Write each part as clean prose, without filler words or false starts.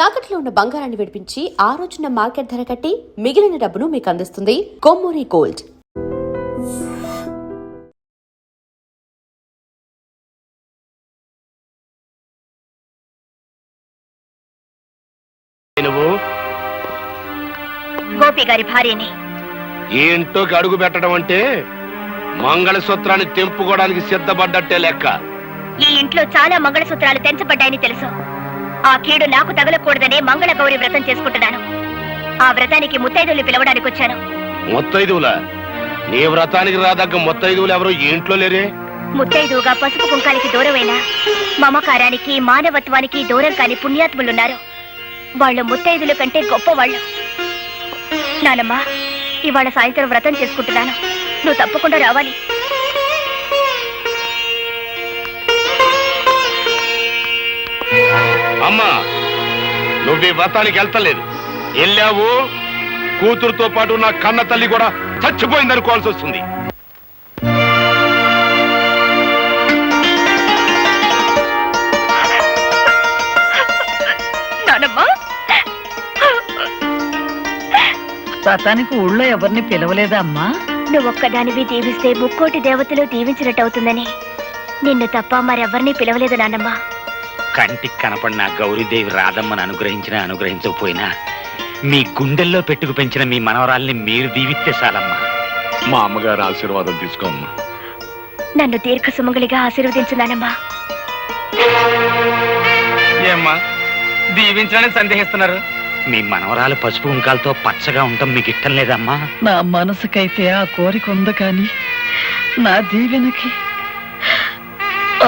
తాకట్లో ఉన్న బంగారాన్ని విడిపించి ఆ రోజున మార్కెట్ ధర కట్టి మిగిలిన డబ్బును మీకు అందిస్తుంది కొమ్మూరి గోల్డ్. గోపి గారి భార్యని. ఈ ఇంట్లోకి అడుగు పెట్టడం అంటే మంగళసూత్రాన్ని తెంపుకోవడానికి సిద్ధపడ్డట్టే లెక్క. ఈ ఇంట్లో చాలా మంగళసూత్రాలు తెంచబడ్డాయని తెలుసు. ఆ కీడు నాకు తగలకూడదనే మంగళ గౌరి వ్రతం చేసుకుంటున్నాను. ఆ వ్రతానికి ముత్తైదువులు పిలవడానికి వచ్చాను. ముత్తైదువులా? నీ వ్రతానికి రాదగ్గ ముత్తైదువులు ఎవరు ఈ ఇంట్లో లేరే? ముత్తైదువుగా పసుపు కుంకాలకి దూరమైన, మమకారానికి మానవత్వానికి దూరం కాని పుణ్యాత్ములున్నారు. వాళ్ళు ముత్తైదుల కంటే గొప్పవాళ్ళు. నానమ్మా, ఇవాళ సాయంత్రం వ్రతం చేసుకుంటున్నాను. నువ్వు తప్పకుండా రావాలి. అమ్మా, నువ్వు ఈ వ్రతానికి వెళ్తలేదు. వెళ్ళావు, కూతురుతో పాటు నా కన్న తల్లి కూడా చచ్చిపోయిందనుకోవాల్సి వస్తుంది. వ్రతానికి ఊళ్ళో ఎవరిని పిలవలేదా అమ్మా? నువ్వొక్కదానివి దీవిస్తే ముక్కోటి దేవతలు దీవించినట్టవుతుందని నిన్ను తప్ప మరెవరిని పిలవలేదు నాన్నమ్మా. కంటికి కనపడిన గౌరీదేవి రాధమ్మను అనుగ్రహించకపోయినా మీ గుండెల్లో పెట్టుకు పెంచిన మీ మనవరాల్ని మీరు దీవిస్తే చాలమ్మా. మా అమ్మగారు ఆశీర్వాదం తీసుకోమ్మా. నన్ను దీర్ఘ సుమంగళిగా ఆశీర్వదించున్నానమ్మా. ఏమ్మా దీవించడానికి సందేహిస్తున్నారు? మీ మనవరాలు పసుపు కుంకాలతో పచ్చగా ఉండటం మీకు ఇష్టం లేదమ్మా? నా మనసుకైతే ఆ కోరిక ఉంది, కానీ నా దీవెనకి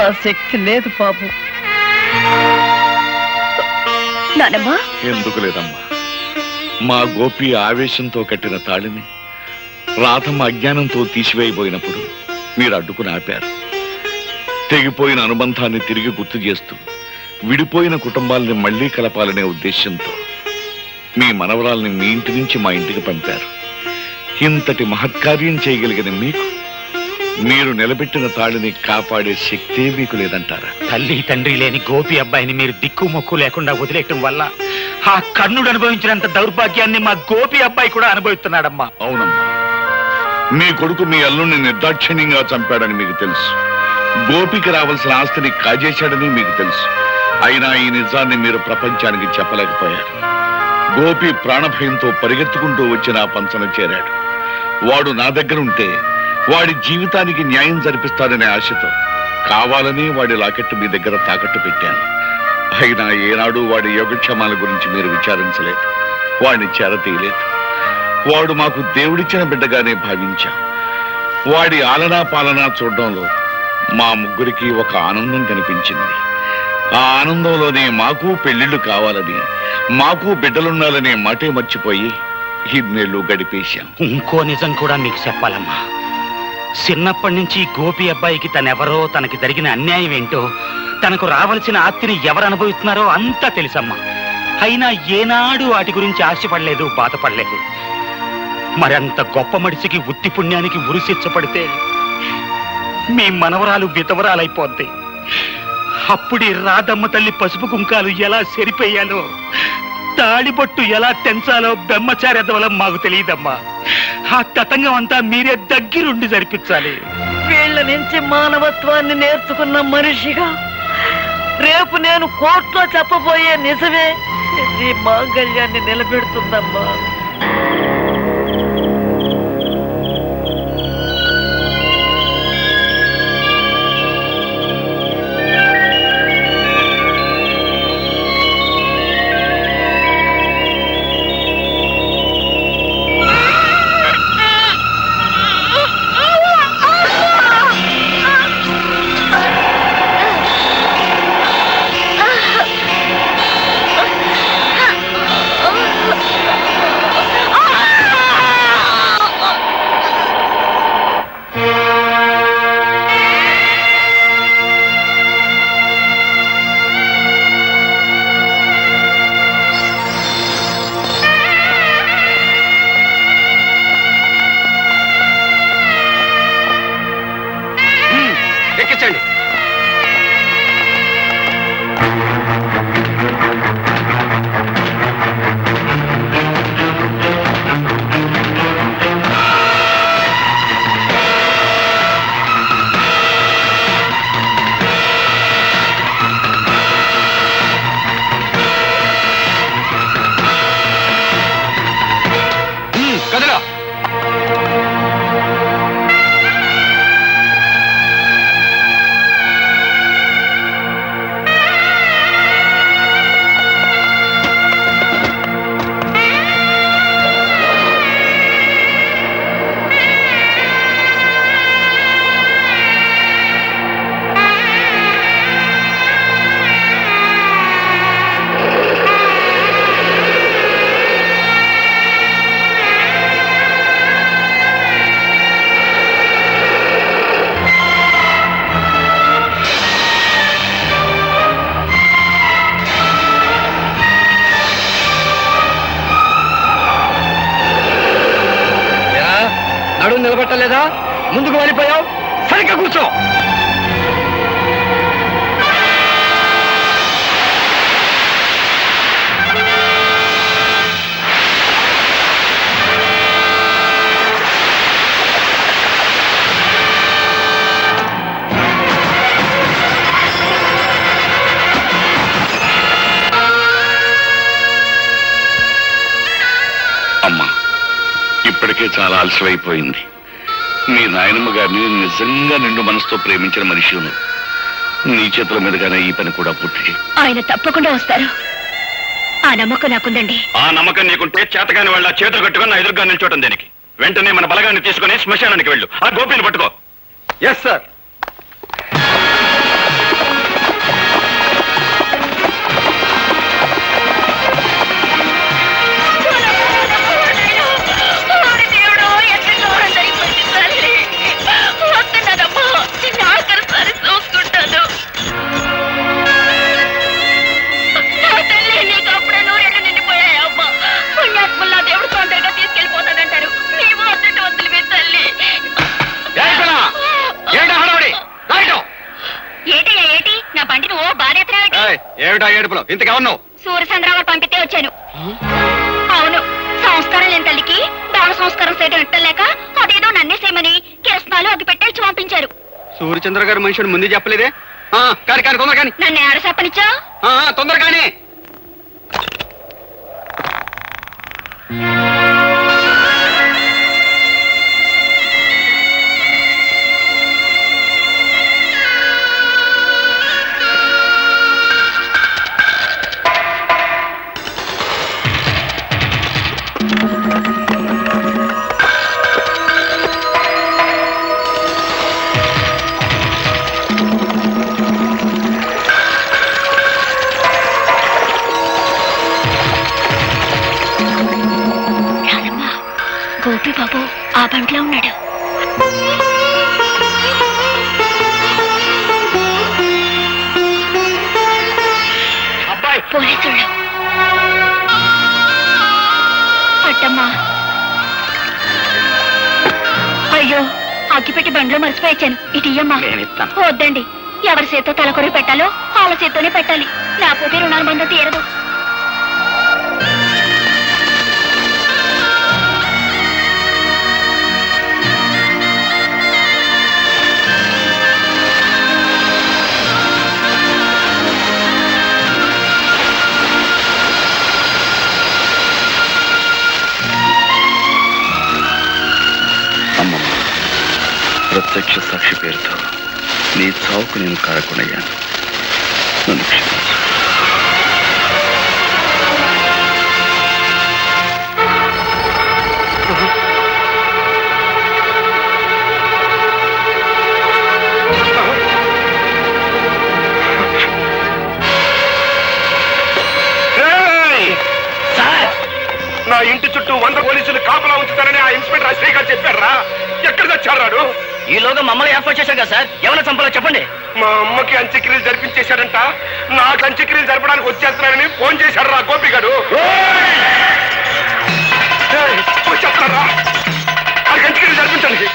ఆ శక్తి లేదు బాబు. నానమ్మా, ఎందుకు లేదమ్మా? మా గోపి ఆవేశంతో కట్టిన తాళిని రాధమ్మ అజ్ఞానంతో తీసివేయబోయినప్పుడు మీరు అడ్డుకుని ఆపారు. తెగిపోయిన అనుబంధాన్ని తిరిగి గుర్తు చేస్తూ విడిపోయిన కుటుంబాలని మళ్లీ కలపాలనే ఉద్దేశంతో మీ మనవరాల్ని మీ ఇంటి నుంచి మా ఇంటికి పంపారు. ఇంతటి మహత్కార్యం చేయగలిగిన మీకు మీరు నిలబెట్టిన తాళిని కాపాడే శక్తే మీకు లేదంటారా? తల్లి తండ్రి లేని గోపి అబ్బాయిని మీరు దిక్కు మొక్కు లేకుండా వదిలేయటం వల్ల ఆ కర్ణుడు అనుభవించినంత దౌర్భాగ్యాన్ని మా గోపి అబ్బాయి కూడా అనుభవిస్తున్నాడమ్మా. అవునమ్మా, మీ కొడుకు మీ అల్లుణ్ణి నిర్దాక్షిణ్యంగా చంపాడని మీకు తెలుసు. గోపికి రావాల్సిన ఆస్తిని కాజేశాడని మీకు తెలుసు. అయినా ఈ నిజాన్ని మీరు ప్రపంచానికి చెప్పలేకపోయారు. గోపి ప్రాణభయంతో పరిగెత్తుకుంటూ వచ్చి నా పంచన చేరాడు. వాడు నా దగ్గర ఉంటే వాడి జీవితానికి న్యాయం జరిపిస్తాడనే ఆశతో కావాలని వాడి లాకెట్టు మీ దగ్గర తాకట్టు పెట్టాను. అయినా ఏనాడు వాడి యోగక్షేమాల గురించి మీరు విచారించలేదు, వాడిని చేరతీయలేదు. వాడు మాకు దేవుడిచ్చిన బిడ్డగానే భావించాం. వాడి ఆలనా పాలనా చూడడంలో మా ముగ్గురికి ఒక ఆనందం కనిపించింది. ఆ ఆనందంలోనే మాకు పెళ్లిళ్ళు కావాలని, మాకు బిడ్డలుండాలనే మాటే మర్చిపోయి ఇన్నేళ్లు గడిపేశాం. ఇంకో నిజం కూడా మీకు చెప్పాలమ్మా. చిన్నప్పటి నుంచి గోపి అబ్బాయికి తనెవరో, తనకి జరిగిన అన్యాయం ఏంటో, తనకు రావాల్సిన ఆస్తిని ఎవరు అనుభవిస్తున్నారో అంతా తెలుసమ్మా. అయినా ఏనాడు వాటి గురించి ఆశపడలేదు, బాధపడలేదు. మరంత గొప్ప మనిషికి ఉత్తి పుణ్యానికి ఉరిశిచ్చపడితే మీ మనవరాలు విధవరాలైపోద్ది. అప్పుడే రాధమ్మ తల్లి పసుపు కుంకాలు ఎలా సరిపోయాలో, తాళిబొట్టు ఎలా తెంచాలో బ్రహ్మచార్యత మాకు తెలియదమ్మా. ఆ తతంగం అంతా మీరే దగ్గరుండి జరిపించాలి. వీళ్ళ నుంచి మానవత్వాన్ని నేర్చుకున్న మనిషిగా రేపు నేను కోర్టులో చెప్పబోయే నిజమే ఈ మాంగళ్యాన్ని నిలబెడుతుందమ్మా. నిలబెట్టలేదా? ముందుకు వెళ్ళిపోయావు, సరిగ్గా కూర్చో. అమ్మా, ఇప్పటికే చాలా ఆలస్యమైపోయింది. మీ నాయనమ్మ గారిని నిజంగా నిండు మనసుతో ప్రేమించిన మనిషి నువ్వు. నీ చేతుల మీదుగానే ఈ పని కూడా పూర్తి చేయి. ఆయన తప్పకుండా వస్తారు, ఆ నమ్మకం నాకుందండి. ఆ నమ్మకం నీకుంటే చేతగాని వాళ్ళ చేతులు కట్టుకుని నా ఎదురుగా నిల్చోటం దేనికి? వెంటనే మన బలగాన్ని తీసుకుని శ్మశానానికి వెళ్ళు. ఆ గోపిని పట్టుకో. Yes sir. ఏమిటా ఏడుపులో? ఇంతకేమన్నావు? సూర్యచంద్రరావు పంపితే వచ్చాను. అవును, సంస్కారం లేని తల్లికి దాన సంస్కారం చేయడం ఎట్టలేక అదేదో నన్నే చేయమని కిరసనాలు అగ్గి పెట్టేసి పంపించారు. సూర్యచంద్ర గారి మనుషుడు ముందు చెప్పలేదే? కానీ కానీ తొందర కానీ. నన్ను ఏడ చెప్పనిచ్చా? తొందర కానీ. గోపి బాబు ఆ బంట్లో ఉన్నాడు. అబ్బాయి, పోలీసుళ్ళు. అట్టమ్మా, అయ్యో అగ్గిపెట్టి బండ్లో మర్చిపోయాను. ఇటు ఇయ్యమ్మా. వద్దండి, ఎవరి చేత్తో తలకొరి పెట్టాలో వాళ్ళ చేత్తోనే పెట్టాలి, లేకపోతే రుణానుబంధం తీరదు. ప్రత్యక్ష సాక్షి పేరుతో నీ చావుకు నేను కారకునయ్యాను. నన్ను క్షమించు. నా ఇంటి చుట్టూ 100 పోలీసులు కాపలా ఉంచుతారని ఆ ఇన్స్పెక్టర్ అశ్రీ గారు చెప్పారా? ఎక్కడ తెచ్చాడు? ఈలోగా మమ్మల్ని ఏర్పాటు చేశాం కదా సార్. ఎవరైనా చంపాలో చెప్పండి. మా అమ్మకి అంత్యక్రియలు జరిపించేశాడంట. నాకు అంత్యక్రియలు జరపడానికి వచ్చేస్తున్నానని ఫోన్ చేశాడు రా గోపిగాడు. వచ్చేస్తారా? నాకు అంత్యక్రియలు జరిపించండి.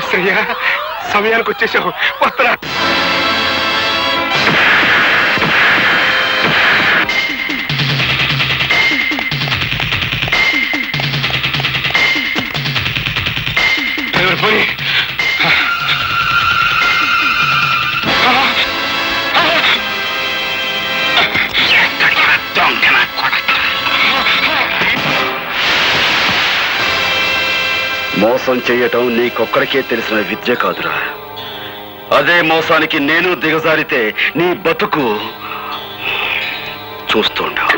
శ్రేయ సమయానికి వచ్చేసావు. వస్తున్నా. డ్రైవర్ పోయి మోసం చెయ్యటం నీకొక్కడికే తెలిసిన విద్య కాదురా. అదే మోసానికి నేను దిగజారితే నీ బతుకు చూస్తుండవు.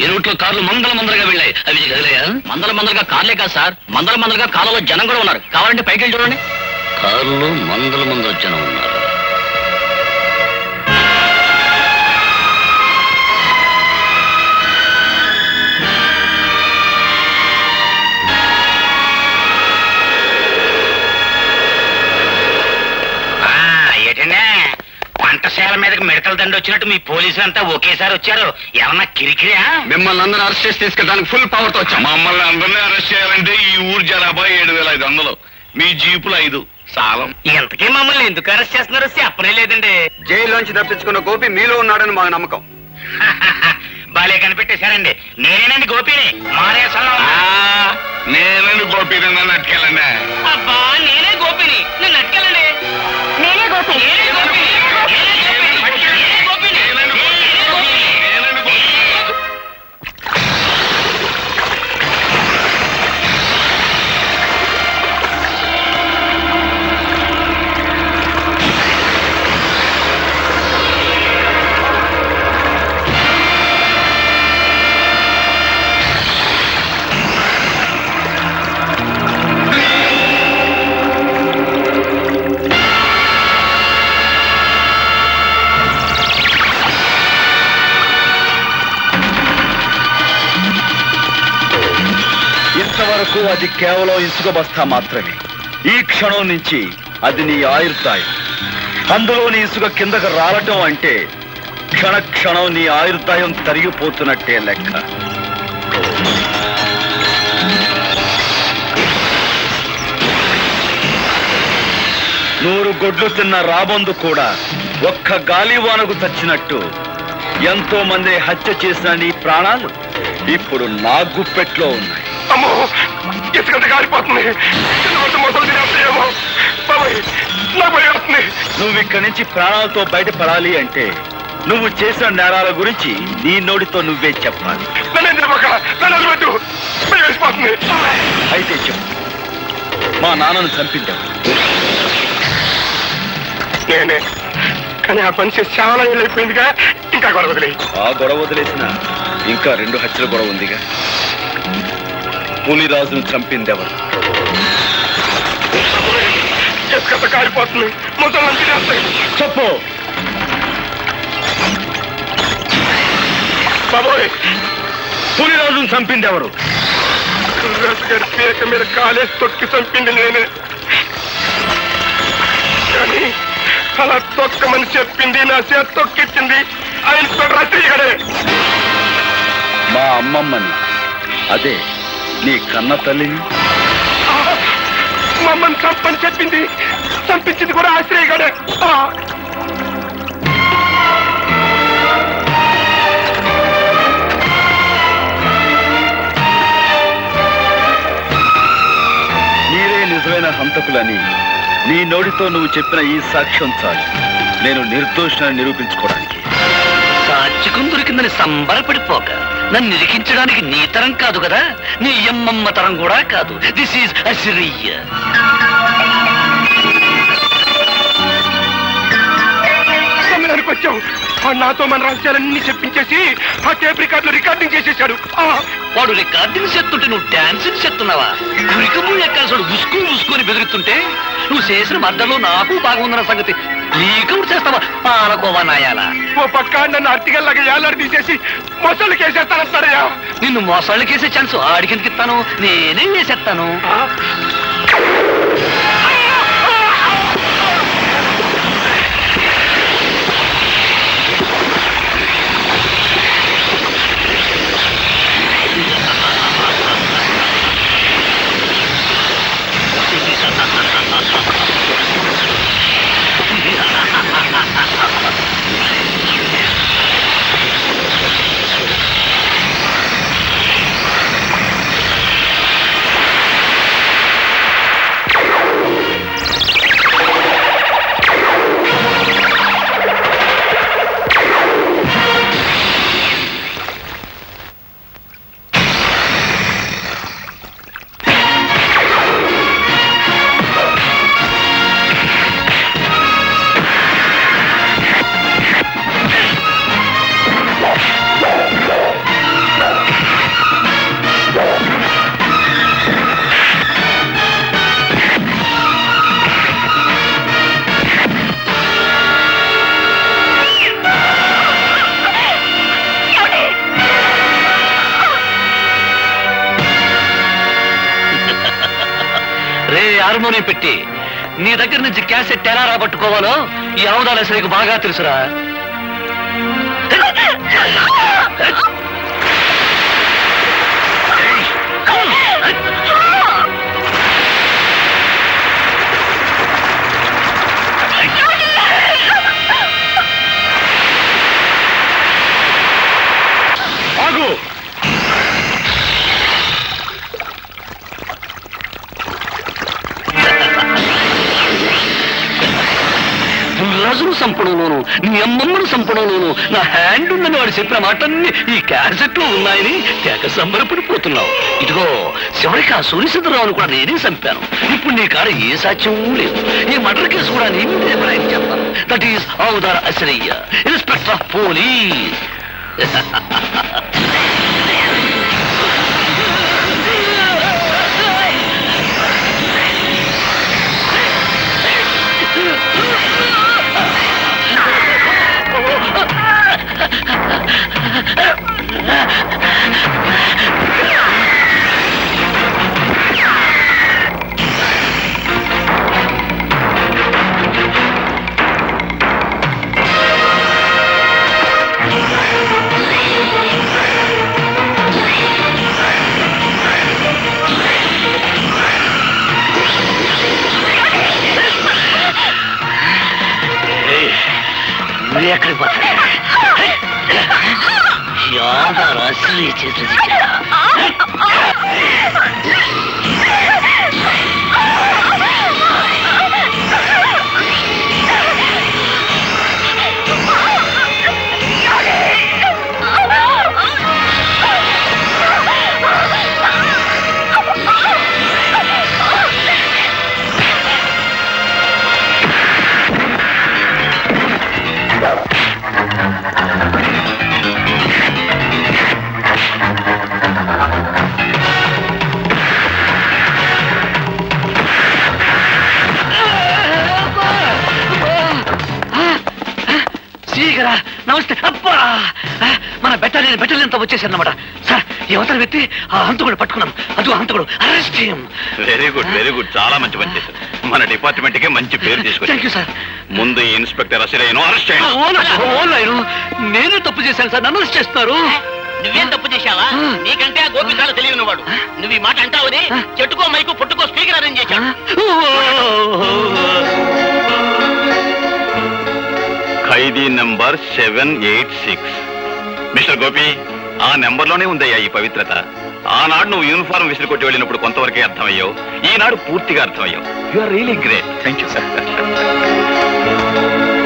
ఈ రూట్ లో కార్లు మందలుగా వెళ్ళాయి. అవి కదిలేయా? మందలుగా కార్లే కాదు సార్, మందలుగా కాలంలో జనం కూడా ఉన్నారు. కావాలంటే పైకి వెళ్ళి చూడండి. కార్లు మందల జనం ఉన్నారు. వంటశాల మీదకి మిడతల దండి వచ్చినట్టు మీ పోలీసులు అంతా ఒకేసారి వచ్చారు. ఏమన్నా కిరికిరా? మిమ్మల్ని అందరూ అరెస్ట్ చేసి తీసుకెళ్ళడానికి ఫుల్ పవర్ తో వచ్చాం. మమ్మల్ని అందరినీ అరెస్ట్ చేయాలంటే ఈ ఊరు జనాభా 7,500, మీ జీపులు 5 సాలం. ఇంతకీ మమ్మల్ని ఎందుకు అరెస్ట్ చేస్తున్నారో చెప్పనే లేదండి. జైల్లోంచి తప్పించుకున్న గోపి మీలో ఉన్నాడని మాకు నమ్మకం. బాలే కనిపెట్టేశారండి. నేనేనండి గోపిని. మారేసంలో నేనండి గోపీని, నన్ను అట్టుకెళ్ళండి. అబ్బా నేనే గోపిని, నన్ను అట్టుకెళ్ళండి. నేనే గోపి. ఇంతవరకు అది కేవలం ఇసుక బస్తా మాత్రమే. ఈ క్షణం నుంచి అది నీ ఆయుర్దాయం. అందులోని ఇసుక కిందకు రావటం అంటే క్షణం నీ ఆయుర్దాయం తరిగిపోతున్నట్టే లెక్క. నూరు గొడ్లు తిన్న రాబందు కూడా ఒక్క గాలివానకు చచ్చినట్టు ఎంతో మంది హత్య చేసిన నీ ప్రాణాలు ఇప్పుడు నా గుప్పెట్లో ఉన్నాయి. అమ్మో, ఇసుకంత కాలిపోతుంది. మోసం చేస్తాయేమో బాబాయ్, నా భయం వస్తుంది. నువ్వు ఇక్కడి నుంచి ప్రాణాలతో బయటపడాలి అంటే నువ్వు చేసిన నేరాల గురించి నీ నోటితో నువ్వే చెప్పాలి. నన్ను చెప్పక, నన్ను వదిలిపెట్టు. భయం వేసిపోతుంది. అయితే చెప్పు, మా నాన్నను చంపించావు. నేనే, కానీ ఆ పని చేసి చాలా ఏళ్ళు అయిపోయిందిగా. ఇంకా గొడవ వదిలేయి. ఆ గొడవ వదిలేసిన ఇంకా 2 హత్యల గొడవ ఉందిగా. పులిరాజును చంపిందెవరు? ఇసుకంత కాలిపోతుంది. మొత్తం నంచి చేస్తాయి. చెప్పు. బాబోయ్, పులిరాజును చంపిందెవరు? గారి పీక మీద కాలేసి తొక్కి చంపింది నేనే. కానీ అలా తొక్కమని చెప్పింది, నా చేత తొక్కిచ్చింది ఆ ఇన్స్పెక్టర్ రాత్రి. మా అమ్మమ్మని, అదే నీ కన్న తల్లిని. మమ్మల్ని చంపని చెప్పింది, చంపించింది కూడా ఆశ్రయ గడే. మీరే నిజమైన హంతకులని నీ నోటితో నువ్వు చెప్పిన ఈ సాక్ష్యం చాలు నేను నిర్దోషాన్ని నిరూపించుకోవడానికి. సాక్షికం దొరికిందని సంబరపడిపోక నన్ను నిరికించడానికి నీ తరం కాదు కదా, నీ అమ్మమ్మ తరం కూడా కాదు. This is Assyria. సమయానికి వచ్చావు. నాతో మన రహస్యాలన్నీ చెప్పించేసి ఆ టేప్ రికార్డులో రికార్డింగ్ చేసేశాడు. వాడు రికార్డింగ్ చేస్తుంటే నువ్వు డాన్సింగ్ చేస్తున్నావా? కురికము ఎక్కాల్సాడు ఉసుకు ఉసుకొని బెదిరిస్తుంటే నువ్వు చేసిన మద్దలో నాకు బాగుందన్న సంగతి లీకౌట్ చేస్తావా? పాలకోవా నాయాలా. ఓ పక్క నన్ను అర్టిగల్లాగా ఏలాడి తీసేసి మొసళ్ళు కేసేస్తానంటాడయ్యా. నిన్ను మోసాళ్ళకేసే ఛాన్స్ ఆడికెందుకు ఇస్తాను? నేనే వేసేస్తాను. హార్మోనియం పెట్టి నీ దగ్గర నుంచి క్యాసెట్ ఎలా రాబట్టుకోవాలో ఈ ఆవుదాల సరికి బాగా తెలుసురా. ఆగు. రజును సంపడంలోను నీ అమ్మమ్మను సంపడంలోను నా హ్యాండ్ ఉందని వాడు చెప్పిన మాటన్ని ఈ క్యాసెట్ లో ఉన్నాయని తెగ సంబరపడిపోతున్నావు. ఇదిగో చివరికి ఆ సూర్యచంద్రరావును కూడా నేనే చంపాను. ఇప్పుడు నీ కాడ ఏ సాక్ష్యం లేదు. ఈ మర్డర్ కేసు కూడా నీ మీదే బరాయి చేస్తాను. That is Avudara Asarayya, inspector of police. ఎక్కడికి పోతా అసలు చేసేది నమస్తే. అబ్బా, మన బెటాలియన్ తో వచ్చేసారన్నమాట. సార్, యువతల వ్యక్తి ఆ హంతకుడు పట్టుకున్నాం. అదిగో హంతకుడు, అరెస్ట్ చేయం. వెరీ గుడ్, చాలా మంచి పని చేశారు. మన డిపార్ట్మెంట్ కే మంచి పేరు తీసుకొచ్చారు. Thank you sir. ముందు ఇన్స్పెక్టర్ అసలు అరెస్ట్ చేయండి. నేనే తప్పు చేశాను సార్, నన్ను అరెస్ట్ చేస్తున్నారు. నువ్వేం తప్పు చేశావా? నీకంటే ఆ గోపి చాలా తెలియని వాడు. నువ్వు ఈ మాట అంటావని చెట్టుకో మైకు పుట్టుకో స్పీకర్ అరేంజ్ చేశాడు. ఖైదీ నంబర్ 786. మిస్టర్ గోపి, ఆ నెంబర్ లోనే ఉందయ్యా ఈ పవిత్రత. ఆనాడు నువ్వు యూనిఫారం విసిరి కొట్టి వెళ్ళినప్పుడు కొంతవరకే అర్థమయ్యావు. ఈనాడు పూర్తిగా అర్థమయ్యావు. You are really great. Thank you sir.